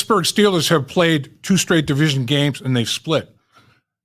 Pittsburgh Steelers have played 2 straight division games, and they've split.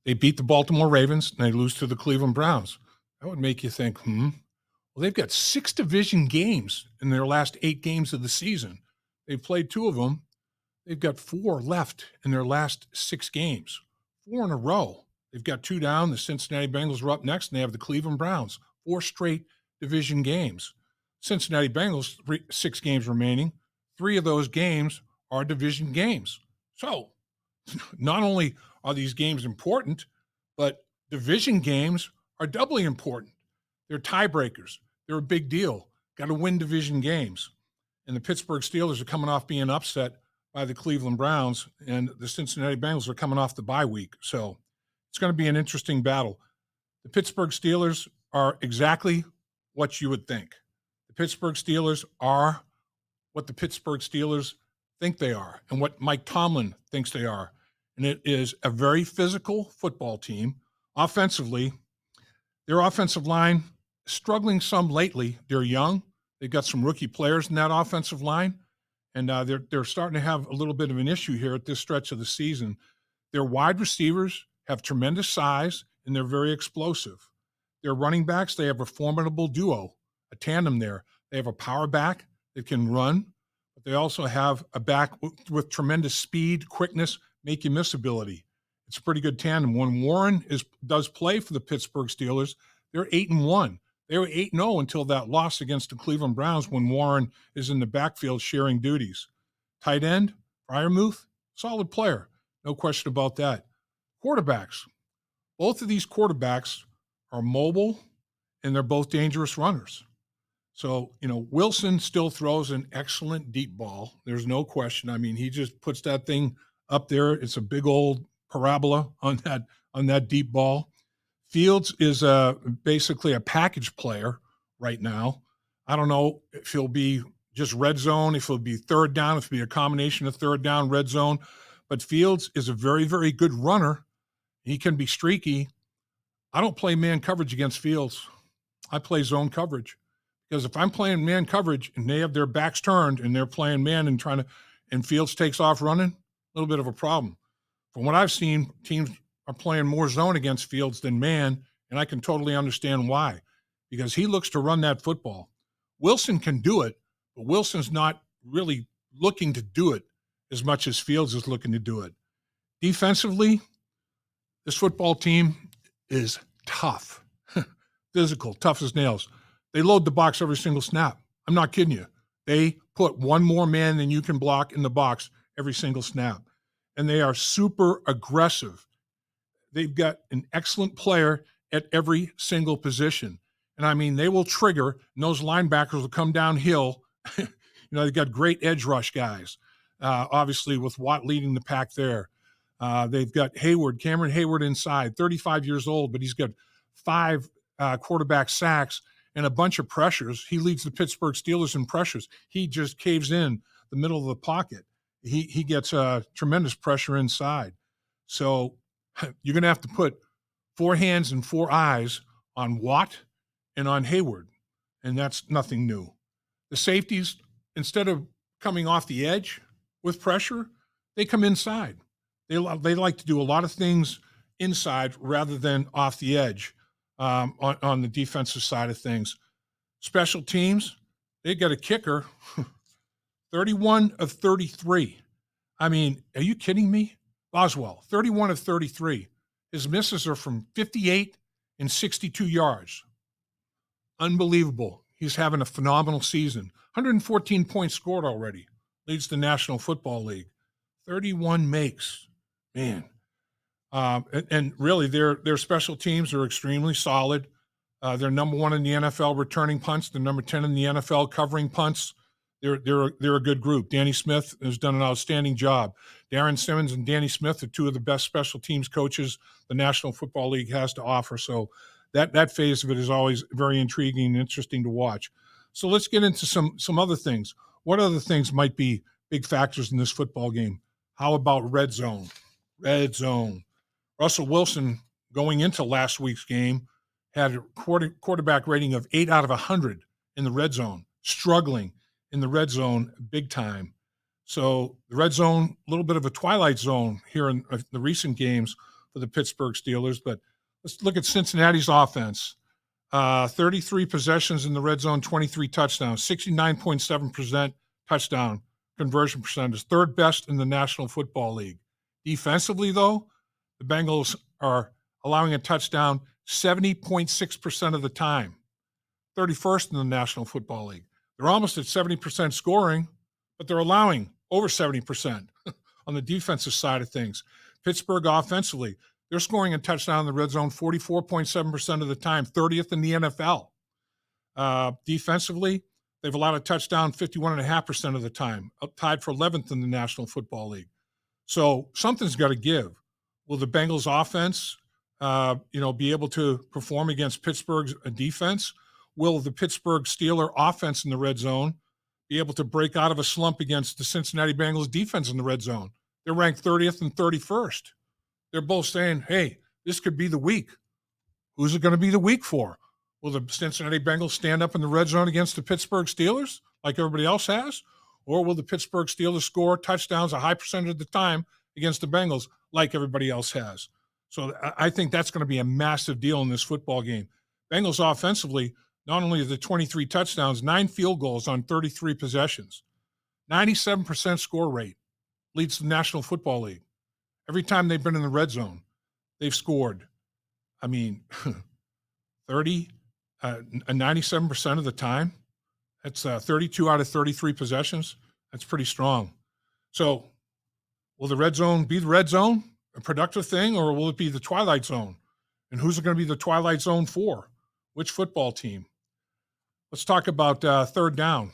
They beat the Baltimore Ravens, and they lose to the Cleveland Browns. That would make you think, Well, they've got 6 division games in their last 8 games of the season. They've played 2 of them. They've got 4 left in their last 6 games, 4 in a row. They've got 2 down. The Cincinnati Bengals are up next, and they have the Cleveland Browns. 4 straight division games. Cincinnati Bengals, 6 games remaining. 3 of those games are division games. So not only are these games important, but division games are doubly important. They're tiebreakers. They're a big deal. Got to win division games. And the Pittsburgh Steelers are coming off being upset by the Cleveland Browns, and the Cincinnati Bengals are coming off the bye week. So it's going to be an interesting battle. The Pittsburgh Steelers are exactly what you would think. The Pittsburgh Steelers are what the Pittsburgh Steelers think they are and what Mike Tomlin thinks they are. And it is a very physical football team. Offensively, their offensive line is struggling some lately. They're young. They've got some rookie players in that offensive line, and they're starting to have a little bit of an issue here at this stretch of the season. Their wide receivers have tremendous size, and they're very explosive. Their running backs, they have a formidable duo, a tandem there. They have a power back that can run, but they also have a back with tremendous speed, quickness, make you miss ability. It's a pretty good tandem. When Warren does play for the Pittsburgh Steelers, they're 8-1. They were 8-0 until that loss against the Cleveland Browns when Warren is in the backfield sharing duties. Tight end, Freiermuth, solid player. No question about that. Quarterbacks. Both of these quarterbacks are mobile, and they're both dangerous runners. So, Wilson still throws an excellent deep ball. There's no question. I mean, he just puts that thing up there. It's a big old parabola on that deep ball. Fields is basically a package player right now. I don't know if he'll be just red zone, if he'll be third down, if it'll be a combination of third down, red zone. But Fields is a very, very good runner. He can be streaky. I don't play man coverage against Fields. I play zone coverage. Because if I'm playing man coverage and they have their backs turned and they're playing man and Fields takes off running, a little bit of a problem. From what I've seen, teams are playing more zone against Fields than man, and I can totally understand why. Because he looks to run that football. Wilson can do it, but Wilson's not really looking to do it as much as Fields is looking to do it. Defensively, this football team is tough, physical, tough as nails. They load the box every single snap. I'm not kidding you. They put one more man than you can block in the box every single snap. And they are super aggressive. They've got an excellent player at every single position. And I mean, they will trigger, and those linebackers will come downhill. They've got great edge rush guys, obviously with Watt leading the pack there. They've got Cameron Hayward inside, 35 years old, but he's got 5 quarterback sacks and a bunch of pressures. He leads the Pittsburgh Steelers in pressures. He just caves in the middle of the pocket. He gets tremendous pressure inside. So you're going to have to put 4 hands and 4 eyes on Watt and on Hayward, and that's nothing new. The safeties, instead of coming off the edge with pressure, they come inside. They like to do a lot of things inside rather than off the edge. On the defensive side of things. Special teams, they got a kicker, 31 of 33. I mean, are you kidding me? Boswell, 31 of 33. His misses are from 58 and 62 yards. Unbelievable. He's having a phenomenal season. 114 points scored already. Leads the National Football League. 31 makes. Man. And really, their special teams are extremely solid. They're number 1 in the NFL returning punts. They're number 10 in the NFL covering punts. They're a good group. Danny Smith has done an outstanding job. Darren Simmons and Danny Smith are 2 of the best special teams coaches the National Football League has to offer. So that phase of it is always very intriguing and interesting to watch. So let's get into some other things. What other things might be big factors in this football game? How about red zone? Red zone. Russell Wilson, going into last week's game, had a quarterback rating of 8 out of 100 in the red zone, struggling in the red zone big time. So the red zone, a little bit of a twilight zone here in the recent games for the Pittsburgh Steelers. But let's look at Cincinnati's offense. 33 possessions in the red zone, 23 touchdowns, 69.7% touchdown conversion percentage, third best in the National Football League. Defensively, though, the Bengals are allowing a touchdown 70.6% of the time, 31st in the National Football League. They're almost at 70% scoring, but they're allowing over 70% on the defensive side of things. Pittsburgh offensively, they're scoring a touchdown in the red zone 44.7% of the time, 30th in the NFL. Defensively, they've allowed a touchdown 51.5% of the time, tied for 11th in the National Football League. So something's got to give. Will the Bengals offense, be able to perform against Pittsburgh's defense? Will the Pittsburgh Steeler offense in the red zone be able to break out of a slump against the Cincinnati Bengals defense in the red zone? They're ranked 30th and 31st. They're both saying, hey, this could be the week. Who's it going to be the week for? Will the Cincinnati Bengals stand up in the red zone against the Pittsburgh Steelers like everybody else has? Or will the Pittsburgh Steelers score touchdowns a high percentage of the time against the Bengals like everybody else has? So I think that's going to be a massive deal in this football game. Bengals offensively, not only the 23 touchdowns, 9 field goals on 33 possessions, 97% score rate, leads the National Football League. Every time they've been in the red zone, they've scored. 97% of the time. That's 32 out of 33 possessions. That's pretty strong. So will the red zone be the red zone, a productive thing, or will it be the twilight zone? And who's it going to be the twilight zone for? Which football team? Let's talk about third down.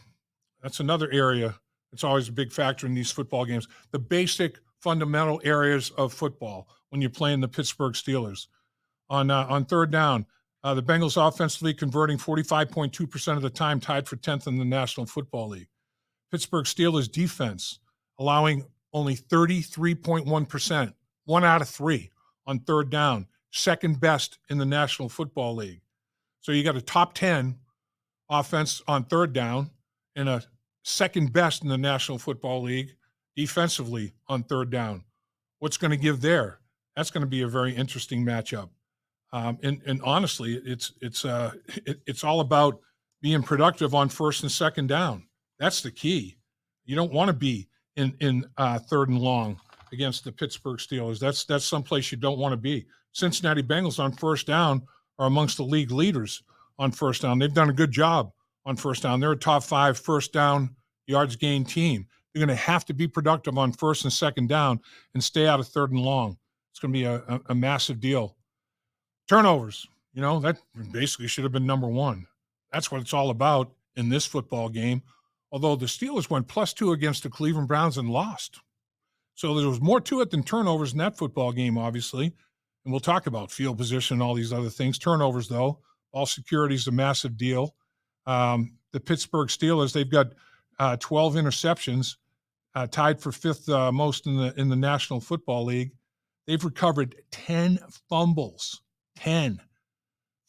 That's another area that's always a big factor in these football games. The basic fundamental areas of football when you're playing the Pittsburgh Steelers. On third down, the Bengals offensively converting 45.2% of the time, tied for 10th in the National Football League. Pittsburgh Steelers defense allowing only 33.1%, 1 out of 3 on third down, second best in the National Football League. So you got a top 10 offense on third down and a second best in the National Football League defensively on third down. What's going to give there? That's going to be a very interesting matchup. And honestly, it's all about being productive on first and second down. That's the key. You don't want to be in third and long against the Pittsburgh Steelers. That's someplace you don't want to be. Cincinnati Bengals on first down are amongst the league leaders on first down. They've done a good job on first down. They're a top 5 first down yards gained team. They're going to have to be productive on first and second down and stay out of third and long. It's going to be a massive deal. Turnovers, that basically should have been number one. That's what it's all about in this football game, although the Steelers went +2 against the Cleveland Browns and lost. So there was more to it than turnovers in that football game, obviously. And we'll talk about field position and all these other things. Turnovers, though, ball security is a massive deal. The Pittsburgh Steelers, they've got 12 interceptions, tied for 5th most in the National Football League. They've recovered 10 fumbles. 10.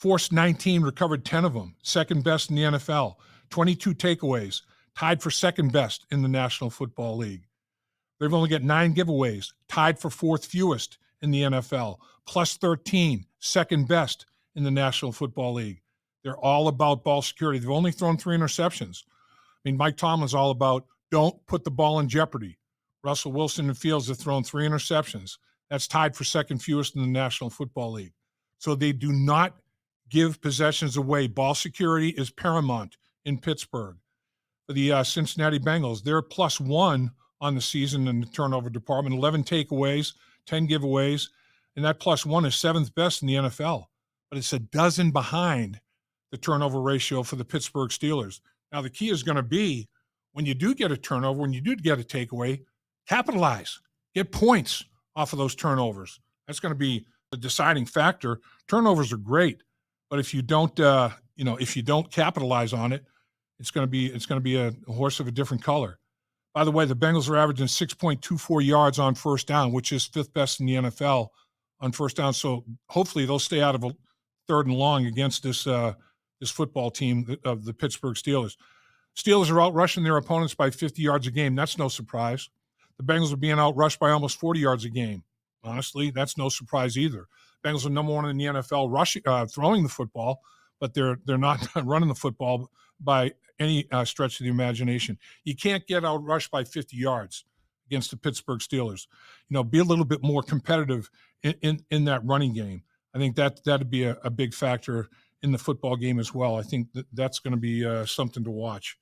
Forced 19, recovered 10 of them. Second best in the NFL. 22 takeaways, tied for second best in the National Football League. They've only got 9 giveaways, tied for 4th fewest in the NFL. Plus 13, second best in the National Football League. They're all about ball security. They've only thrown 3 interceptions. Mike Tomlin's all about don't put the ball in jeopardy. Russell Wilson and Fields have thrown 3 interceptions. That's tied for second fewest in the National Football League. So they do not give possessions away. Ball security is paramount in Pittsburgh. For the Cincinnati Bengals, they're +1 on the season in the turnover department, 11 takeaways, 10 giveaways, and that +1 is 7th best in the NFL. But it's a dozen behind the turnover ratio for the Pittsburgh Steelers. Now, the key is going to be when you do get a turnover, when you do get a takeaway, capitalize, get points off of those turnovers. That's going to be the deciding factor. Turnovers are great, but if you don't capitalize on it, it's going to be a horse of a different color. By the way, the Bengals are averaging 6.24 yards on first down, which is 5th best in the NFL on first down. So hopefully they'll stay out of a third and long against this football team of the Pittsburgh Steelers. Steelers are out rushing their opponents by 50 yards a game. That's no surprise. The Bengals are being out rushed by almost 40 yards a game. Honestly, that's no surprise either. Bengals are number one in the NFL rushing, throwing the football, but they're not running the football by any stretch of the imagination. You can't get out rushed by 50 yards against the Pittsburgh Steelers. Be a little bit more competitive in that running game. I think that'd be a big factor in the football game as well. I think that's going to be something to watch.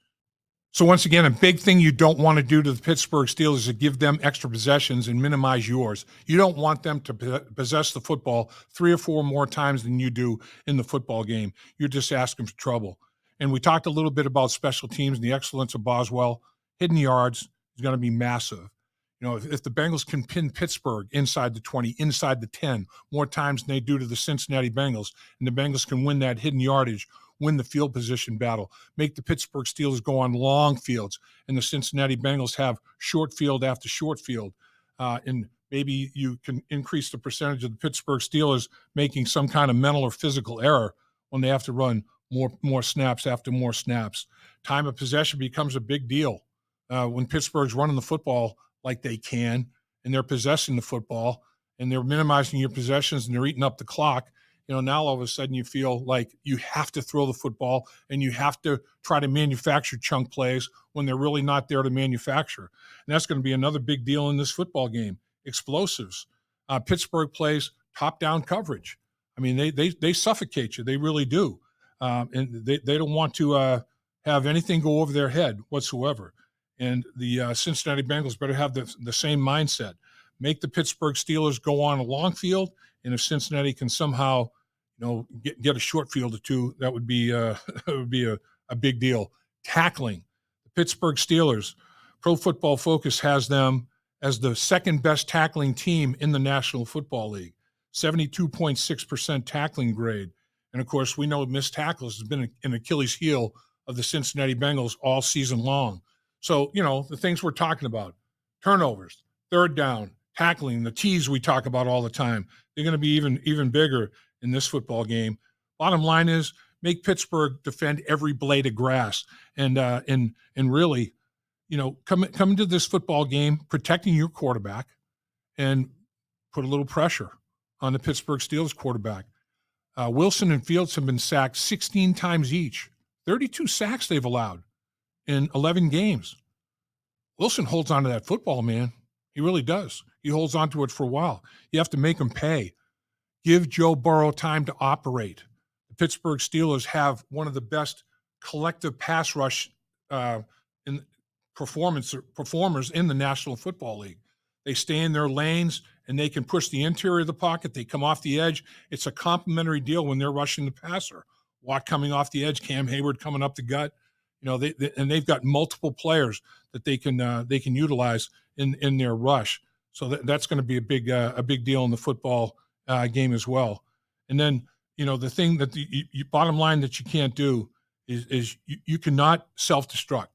So once again, a big thing you don't want to do to the Pittsburgh Steelers is give them extra possessions and minimize yours. You don't want them to possess the football 3 or 4 more times than you do in the football game. You're just asking for trouble. And we talked a little bit about special teams and the excellence of Boswell. Hidden yards is going to be massive. If the Bengals can pin Pittsburgh inside the 20, inside the 10, more times than they do to the Cincinnati Bengals, and the Bengals can win that hidden yardage, win the field position battle, make the Pittsburgh Steelers go on long fields, and the Cincinnati Bengals have short field after short field. And maybe you can increase the percentage of the Pittsburgh Steelers making some kind of mental or physical error when they have to run more snaps after more snaps. Time of possession becomes a big deal when Pittsburgh's running the football like they can, and they're possessing the football, and they're minimizing your possessions, and they're eating up the clock. Now all of a sudden you feel like you have to throw the football and you have to try to manufacture chunk plays when they're really not there to manufacture. And that's going to be another big deal in this football game. Explosives. Pittsburgh plays top-down coverage. I mean, they suffocate you. They really do. And they don't want to have anything go over their head whatsoever. And the Cincinnati Bengals better have the same mindset. Make the Pittsburgh Steelers go on a long field, and if Cincinnati can somehow, get a short field or two, that would be a big deal. Tackling. The Pittsburgh Steelers, Pro Football Focus has them as the second best tackling team in the National Football League, 72.6% tackling grade. And of course, we know missed tackles has been an Achilles heel of the Cincinnati Bengals all season long. So, the things we're talking about, turnovers, third down, tackling, the T's we talk about all the time, they're going to be even bigger in this football game. Bottom line is make Pittsburgh defend every blade of grass and really, come into this football game protecting your quarterback and put a little pressure on the Pittsburgh Steelers quarterback. Wilson and Fields have been sacked 16 times each, 32 sacks they've allowed in 11 games. Wilson holds on to that football, man. He really does. He holds on to it for a while. You have to make him pay. Give Joe Burrow time to operate. The Pittsburgh Steelers have one of the best collective pass rush performers in the National Football League. They stay in their lanes, and they can push the interior of the pocket. They come off the edge. It's a complementary deal when they're rushing the passer. Watt coming off the edge, Cam Hayward coming up the gut. They've got multiple players that they can utilize in their rush. So that's going to be a big deal in the football game as well. And then the thing that the bottom line that you can't do is you cannot self-destruct.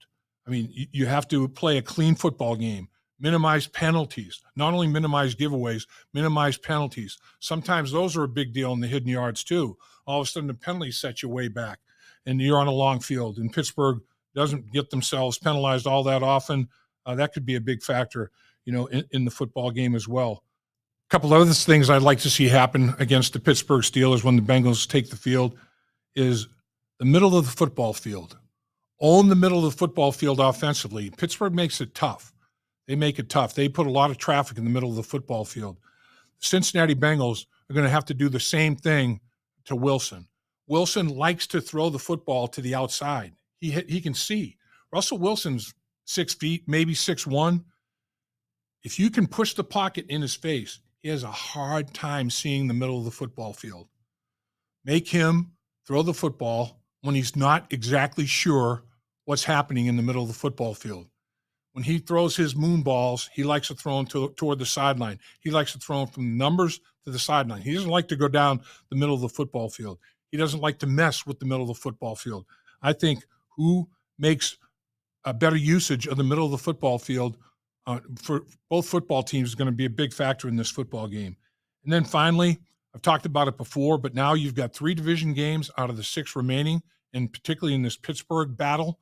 I mean, you have to play a clean football game, minimize penalties, not only minimize giveaways, minimize penalties. Sometimes those are a big deal in the hidden yards too. All of a sudden the penalty sets you way back, and you're on a long field, and Pittsburgh doesn't get themselves penalized all that often. That could be a big factor, in the football game as well. A couple of other things I'd like to see happen against the Pittsburgh Steelers when the Bengals take the field is the middle of the football field. Own the middle of the football field offensively. Pittsburgh makes it tough. They make it tough. They put a lot of traffic in the middle of the football field. The Cincinnati Bengals are going to have to do the same thing to Wilson. Wilson likes to throw the football to the outside. He can see. Russell Wilson's 6 feet, maybe 6'1". If you can push the pocket in his face, he has a hard time seeing the middle of the football field. Make him throw the football when he's not exactly sure what's happening in the middle of the football field. When he throws his moon balls, he likes to throw them toward the sideline. He likes to throw them from the numbers to the sideline. He doesn't like to go down the middle of the football field. He doesn't like to mess with the middle of the football field. I think who makes a better usage of the middle of the football field for both football teams is going to be a big factor in this football game. And then finally, I've talked about it before, but now you've got 3 division games out of the 6 remaining, and particularly in this Pittsburgh battle.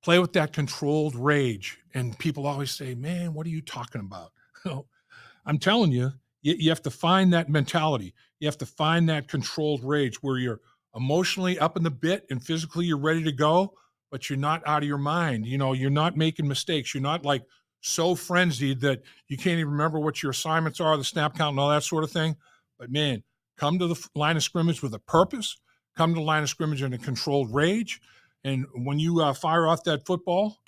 Play with that controlled rage. And people always say, man, what are you talking about? I'm telling you, you have to find that mentality. You have to find that controlled rage where you're emotionally up in the bit and physically you're ready to go, but you're not out of your mind. You're not making mistakes. You're not like so frenzied that you can't even remember what your assignments are, the snap count and all that sort of thing. But man, come to the line of scrimmage with a purpose, come to the line of scrimmage in a controlled rage. And when you fire off that football,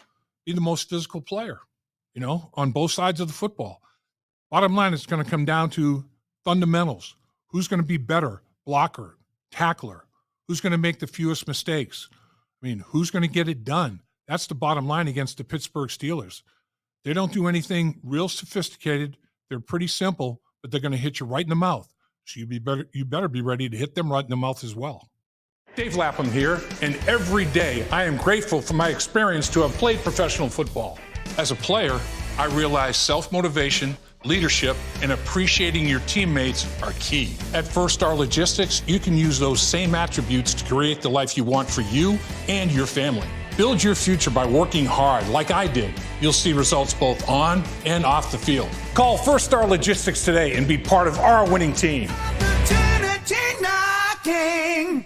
be the most physical player, on both sides of the football. Bottom line, it's going to come down to fundamentals. Who's going to be better? Blocker, tackler. Who's going to make the fewest mistakes? Who's going to get it done? That's the bottom line against the Pittsburgh Steelers. They don't do anything real sophisticated. They're pretty simple, but they're going to hit you right in the mouth. So you better be ready to hit them right in the mouth as well. Dave Lapham here, and every day I am grateful for my experience to have played professional football. As a player, I realized self-motivation, leadership, and appreciating your teammates are key. At First Star Logistics, you can use those same attributes to create the life you want for you and your family. Build your future by working hard like I did. You'll see results both on and off the field. Call First Star Logistics today and be part of our winning team. Opportunity knocking.